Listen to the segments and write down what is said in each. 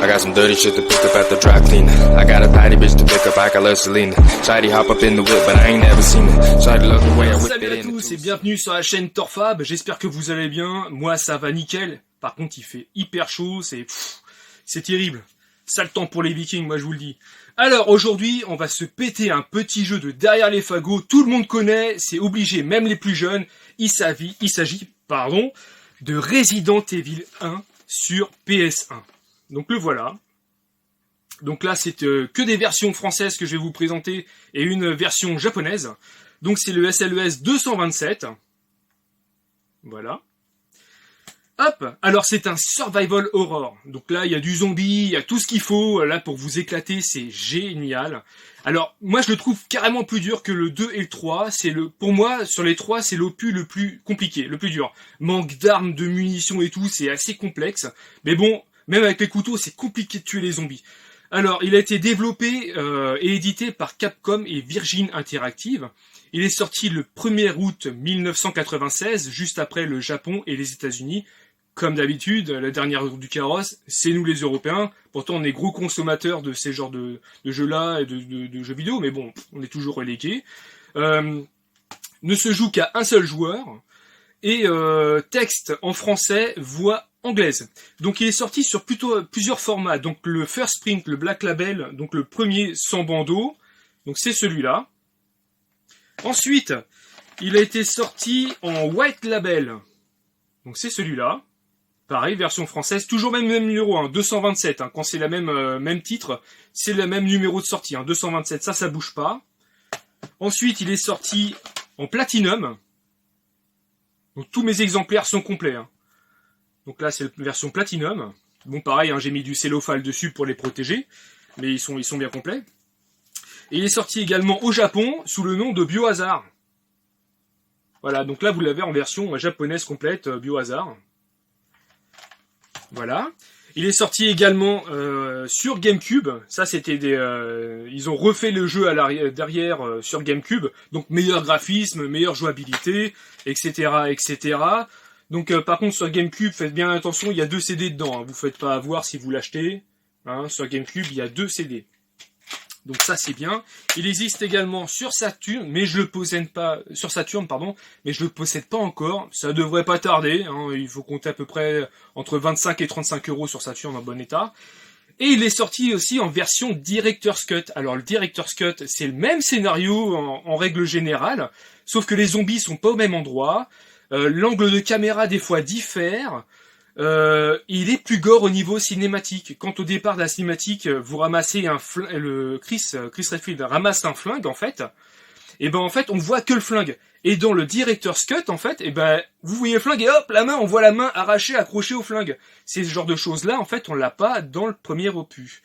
I got some dirty shit to pick up at the dry clean. I got a tidy bitch to pick up, I got Selena. Shady hop up in the whip, but I ain't never seen it. Shady love the way I whip it in. Salut à tous et bienvenue sur la chaîne Torfab. J'espère que vous allez bien. Moi ça va nickel. Par contre il fait hyper chaud, c'est terrible. Sale temps pour les Vikings, moi je vous le dis. Alors aujourd'hui on va se péter un petit jeu de derrière les fagots. Tout le monde connaît, c'est obligé, même les plus jeunes. Il s'agit de Resident Evil 1 sur PS1. Donc le voilà. Donc là c'est que des versions françaises que je vais vous présenter et une version japonaise. Donc c'est le SLES 227. Voilà. Hop. Alors c'est un survival horror. Donc là il y a du zombie, il y a tout ce qu'il faut. Là pour vous éclater, c'est génial. Alors moi je le trouve carrément plus dur que le 2 et le 3. Pour moi sur les 3 c'est l'opus le plus compliqué, le plus dur. Manque d'armes, de munitions et tout, c'est assez complexe. Mais bon, même avec les couteaux c'est compliqué de tuer les zombies. Alors il a été développé et édité par Capcom et Virgin Interactive. Il est sorti le 1er août 1996, juste après le Japon et les États-Unis. Comme d'habitude, la dernière roue du carrosse, c'est nous les Européens. Pourtant, on est gros consommateurs de ces genres de jeux-là et de jeux vidéo, mais bon, on est toujours relégués. Ne se joue qu'à un seul joueur. Et texte en français, voix anglaise. Donc il est sorti sur plusieurs formats. Donc le First Print, le Black Label, donc le premier sans bandeau. Donc c'est celui-là. Ensuite, il a été sorti en White Label. Donc c'est celui-là. Pareil, version française, toujours même numéro, hein, 227. Hein, quand c'est la même titre, c'est le même numéro de sortie. Hein, 227, ça bouge pas. Ensuite, il est sorti en Platinum. Donc tous mes exemplaires sont complets. Hein. Donc là, c'est la version Platinum. Bon, pareil, hein, j'ai mis du cellophane dessus pour les protéger. Mais ils sont bien complets. Et il est sorti également au Japon sous le nom de Biohazard. Voilà, donc là, vous l'avez en version japonaise complète, Biohazard. Voilà. Il est sorti également sur GameCube. Ça, c'était ils ont refait le jeu derrière sur GameCube. Donc meilleur graphisme, meilleure jouabilité, etc., etc. Donc par contre sur GameCube, faites bien attention, il y a 2 CD dedans. Hein. Vous faites pas avoir si vous l'achetez. Hein. Sur GameCube, il y a 2 CD. Donc ça c'est bien. Il existe également sur Saturn, mais je le possède pas mais je le possède pas encore. Ça devrait pas tarder. Hein. Il faut compter à peu près entre 25 et 35 € sur Saturn en bon état. Et il est sorti aussi en version Director's Cut. Alors le Director's Cut, c'est le même scénario en règle générale, sauf que les zombies sont pas au même endroit. L'angle de caméra des fois diffère. Il est plus gore au niveau cinématique. Quand au départ de la cinématique, vous ramassez Chris Redfield ramasse un flingue en fait, et ben en fait on voit que le flingue. Et dans le Director's Cut en fait, et ben vous voyez le flingue et hop la main, on voit la main arrachée, accrochée au flingue. C'est ce genre de choses là en fait on l'a pas dans le premier opus.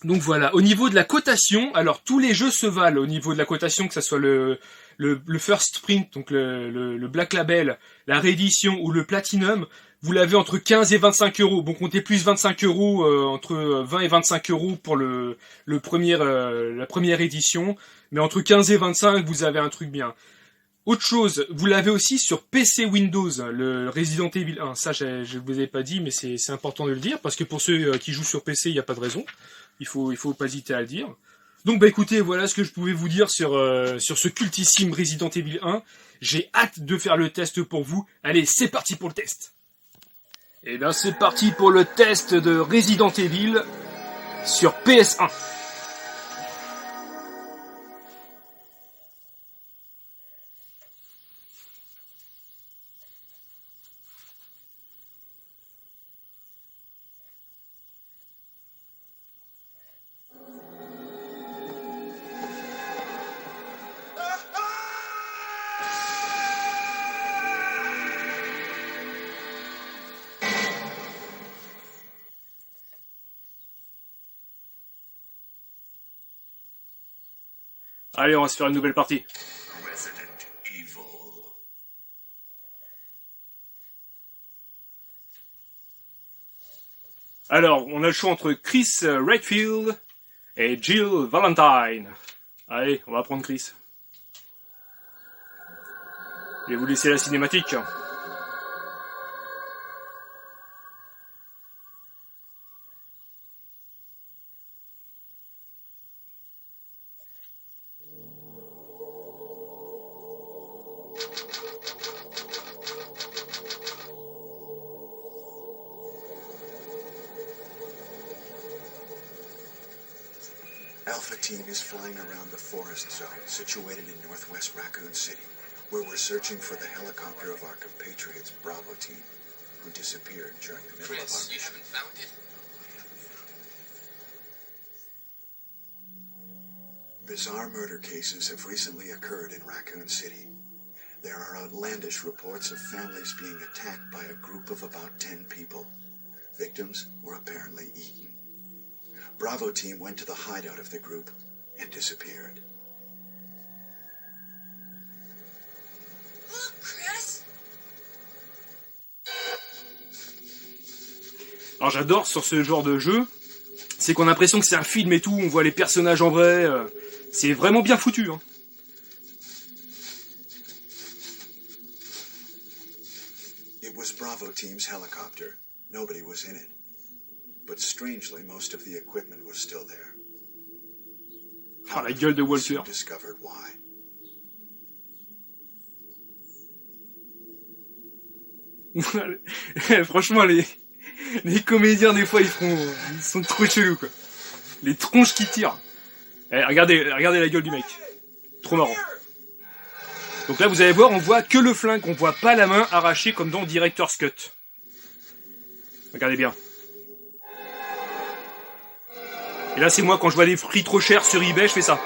Donc voilà. Au niveau de la cotation, alors tous les jeux se valent au niveau de la cotation, que ça soit le First Print, donc le Black Label, la réédition ou le Platinum, vous l'avez entre 15 et 25 €. Bon, comptez plus 25 €, entre 20 et 25 € pour la première édition, mais entre 15 et 25, vous avez un truc bien. Autre chose, vous l'avez aussi sur PC Windows, le Resident Evil 1. Ça, je vous ai pas dit, mais c'est important de le dire, parce que pour ceux qui jouent sur PC, il n'y a pas de raison. Il faut pas hésiter à le dire. Donc bah écoutez, voilà ce que je pouvais vous dire sur ce cultissime Resident Evil 1. J'ai hâte de faire le test pour vous. Allez, c'est parti pour le test. Et bien c'est parti pour le test de Resident Evil sur PS1. Allez, on va se faire une nouvelle partie. Alors, on a le choix entre Chris Redfield et Jill Valentine. Allez, on va prendre Chris. Je vais vous laisser la cinématique. Alpha Team is flying around the forest zone situated in northwest Raccoon City, where we're searching for the helicopter of our compatriots Bravo Team, who disappeared during the middle of our... you haven't found it? Bizarre murder cases have recently occurred in Raccoon City. There are outlandish reports of families being attacked by a group of about 10 people. Victims were apparently eaten. Bravo Team went to the hideout of the group and disappeared. Look, Chris! Alors j'adore sur ce genre de jeu, c'est qu'on a l'impression que c'est un film et tout, on voit les personnages en vrai, c'est vraiment bien foutu. Hein. It was Bravo Team's helicopter. Nobody was in it. But strangely, most of the equipment was still there. Ah, la gueule de Walter. Soon discovered why. Franchement, les comédiens, des fois, ils sont trop chelous, quoi. Les tronches qui tirent. Eh, regardez la gueule du mec. Trop marrant. Donc là, vous allez voir, on voit que le flingue, on voit pas la main arrachée comme dans Director's Cut. Regardez bien. Et là, c'est moi, quand je vois des prix trop chers sur eBay, je fais ça.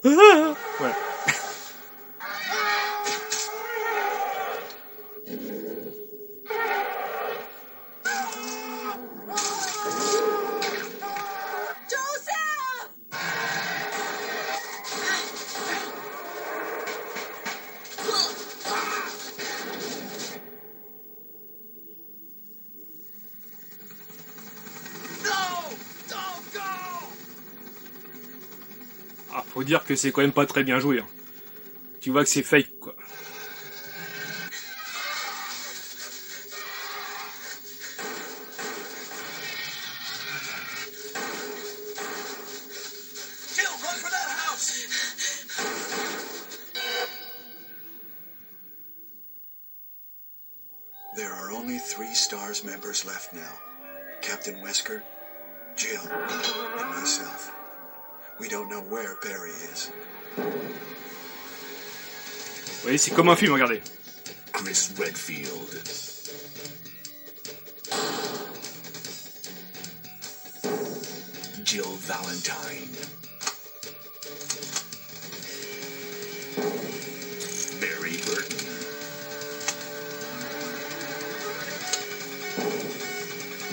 Voilà. Ah, faut dire que c'est quand même pas très bien joué. Hein. Tu vois que c'est fake, quoi. There are only 3 STARS members left now. Captain Wesker, Jill, and myself. We don't know where Barry is. Vous voyez, c'est comme un film, regardez. Chris Redfield. Jill Valentine. Barry Burton.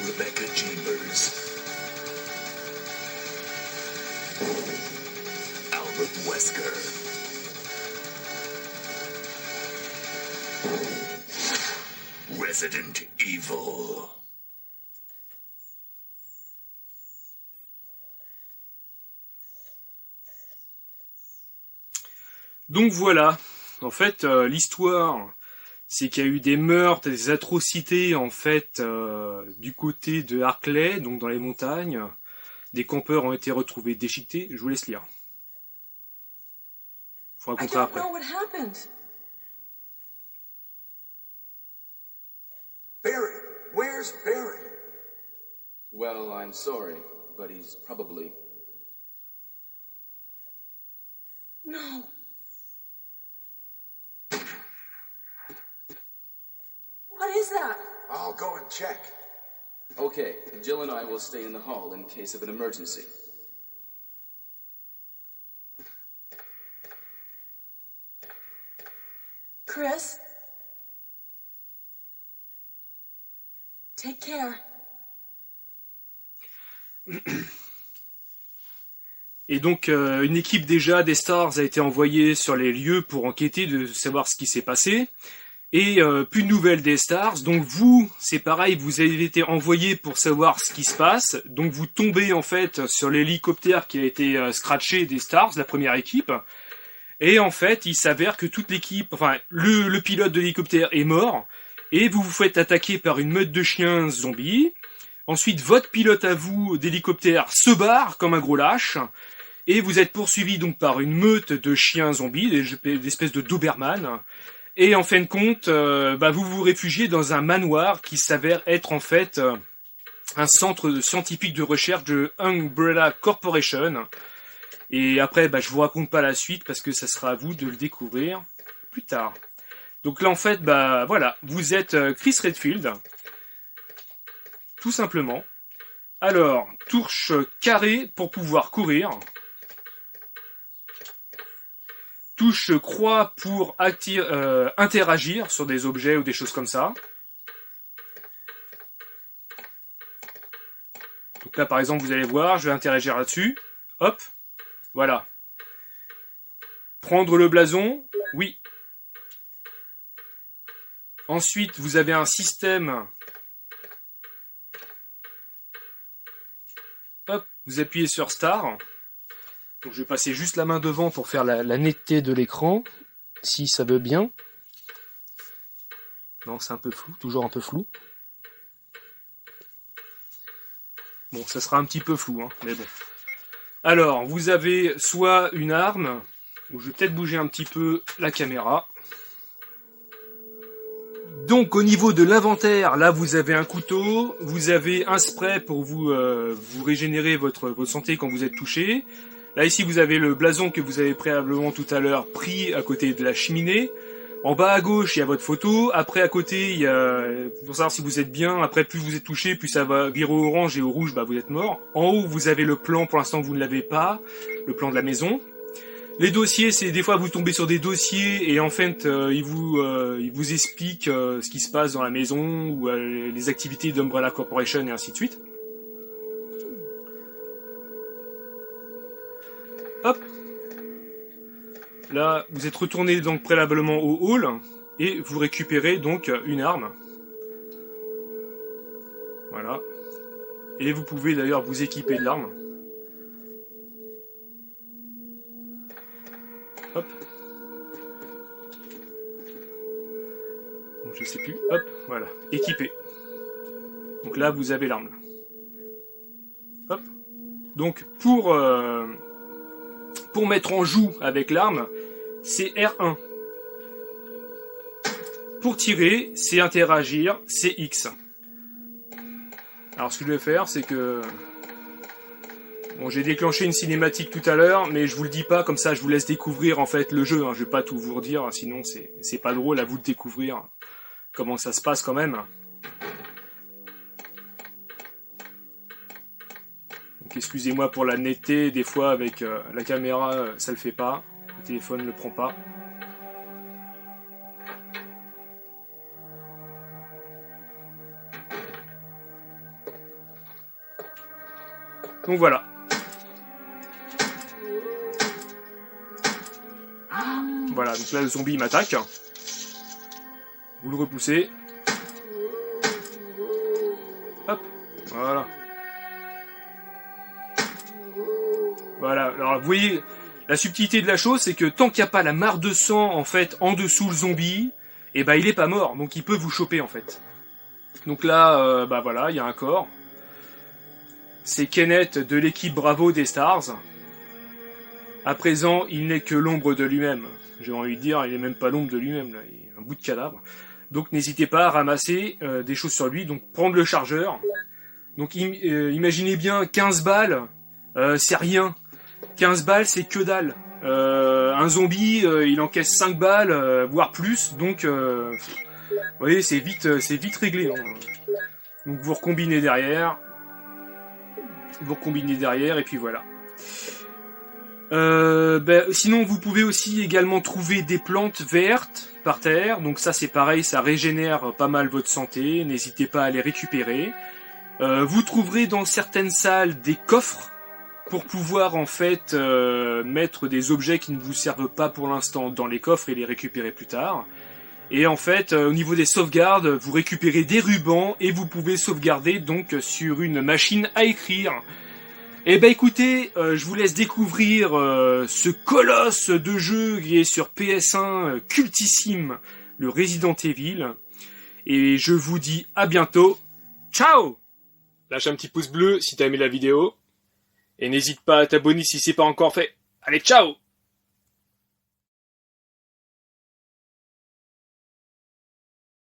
Rebecca Chambers. Albert Wesker. Resident Evil. Donc voilà, en fait, l'histoire, c'est qu'il y a eu des meurtres, des atrocités, en fait, du côté de Harkley, donc dans les montagnes. Des campeurs ont été retrouvés déchiquetés. Je vous laisse lire. Je vous raconterai après. Barry, where's Barry? Well, I'm sorry, but he's probably... No. What is that? I'll go and check. Okay, Jill and I will stay in the hall in case of an emergency. Chris? Take care. Et donc, une équipe déjà des Stars a été envoyée sur les lieux pour enquêter, de savoir ce qui s'est passé. Et plus de nouvelles des Stars. Donc vous, c'est pareil, vous avez été envoyé pour savoir ce qui se passe. Donc vous tombez en fait sur l'hélicoptère qui a été scratché des Stars, la première équipe. Et en fait, il s'avère que toute l'équipe, enfin le pilote de l'hélicoptère est mort. Et vous vous faites attaquer par une meute de chiens zombies. Ensuite, votre pilote à vous d'hélicoptère se barre comme un gros lâche. Et vous êtes poursuivi donc par une meute de chiens zombies, des espèces de Doberman. Et en fin de compte, vous vous réfugiez dans un manoir qui s'avère être en fait un centre scientifique de recherche de Umbrella Corporation. Et après, je vous raconte pas la suite parce que ça sera à vous de le découvrir plus tard. Donc là, en fait, voilà, vous êtes Chris Redfield, tout simplement. Alors, touche carré pour pouvoir courir. Touche croix pour interagir sur des objets ou des choses comme ça. Donc là, par exemple, vous allez voir, je vais interagir là-dessus. Hop, voilà. Prendre le blason, oui. Ensuite, vous avez un système. Hop, vous appuyez sur Star. Donc je vais passer juste la main devant pour faire la netteté de l'écran, si ça veut bien. Non, c'est un peu flou, toujours un peu flou. Bon, ça sera un petit peu flou, hein, mais bon. Alors, vous avez soit une arme, ou je vais peut-être bouger un petit peu la caméra. Donc au niveau de l'inventaire, là vous avez un couteau, vous avez un spray pour vous régénérer votre santé quand vous êtes touché. Là ici vous avez le blason que vous avez préalablement tout à l'heure pris à côté de la cheminée. En bas à gauche il y a votre photo, après à côté il y a, pour savoir si vous êtes bien, après plus vous êtes touché, plus ça va virer au orange et au rouge, vous êtes mort. En haut vous avez le plan, pour l'instant vous ne l'avez pas, le plan de la maison. Les dossiers, c'est des fois vous tombez sur des dossiers et en fait ils vous expliquent ce qui se passe dans la maison ou les activités d'Umbrella Corporation et ainsi de suite. Hop. Là, vous êtes retourné donc préalablement au hall et vous récupérez donc une arme. Voilà. Et vous pouvez d'ailleurs vous équiper de l'arme. Hop. Donc je sais plus. Hop, voilà. Équipé. Donc là, vous avez l'arme. Hop. Donc pour mettre en joue avec l'arme, c'est R1. Pour tirer, c'est interagir, c'est X. Alors ce que je vais faire, c'est que... Bon, j'ai déclenché une cinématique tout à l'heure, mais je vous le dis pas, comme ça je vous laisse découvrir en fait le jeu, hein. Je vais pas tout vous redire, sinon c'est pas drôle à vous de découvrir comment ça se passe quand même. Donc excusez-moi pour la netteté, des fois avec la caméra ça le fait pas, le téléphone ne le prend pas. Donc voilà. Voilà, donc là le zombie m'attaque. Vous le repoussez. Hop, voilà. Voilà, alors vous voyez, la subtilité de la chose, c'est que tant qu'il n'y a pas la mare de sang, en fait, en dessous le zombie, et il est pas mort, donc il peut vous choper, en fait. Donc là, voilà, il y a un corps. C'est Kenneth de l'équipe Bravo des Stars. À présent, il n'est que l'ombre de lui-même. J'ai envie de dire, il n'est même pas l'ombre de lui-même, là. Il est un bout de cadavre. Donc n'hésitez pas à ramasser des choses sur lui. Donc prendre le chargeur. Donc imaginez bien 15 balles, c'est rien. 15 balles, c'est que dalle. Un zombie, il encaisse 5 balles, voire plus. Donc, vous voyez, c'est vite réglé. Hein. Donc vous recombinez derrière. Et puis voilà. Sinon vous pouvez aussi également trouver des plantes vertes par terre, donc ça c'est pareil, ça régénère pas mal votre santé, n'hésitez pas à les récupérer. Vous trouverez dans certaines salles des coffres pour pouvoir en fait mettre des objets qui ne vous servent pas pour l'instant dans les coffres et les récupérer plus tard. Et en fait au niveau des sauvegardes, vous récupérez des rubans et vous pouvez sauvegarder donc sur une machine à écrire. Eh ben écoutez, je vous laisse découvrir ce colosse de jeu qui est sur PS1 cultissime, le Resident Evil. Et je vous dis à bientôt. Ciao! Lâche un petit pouce bleu si t'as aimé la vidéo. Et n'hésite pas à t'abonner si c'est pas encore fait. Allez, ciao!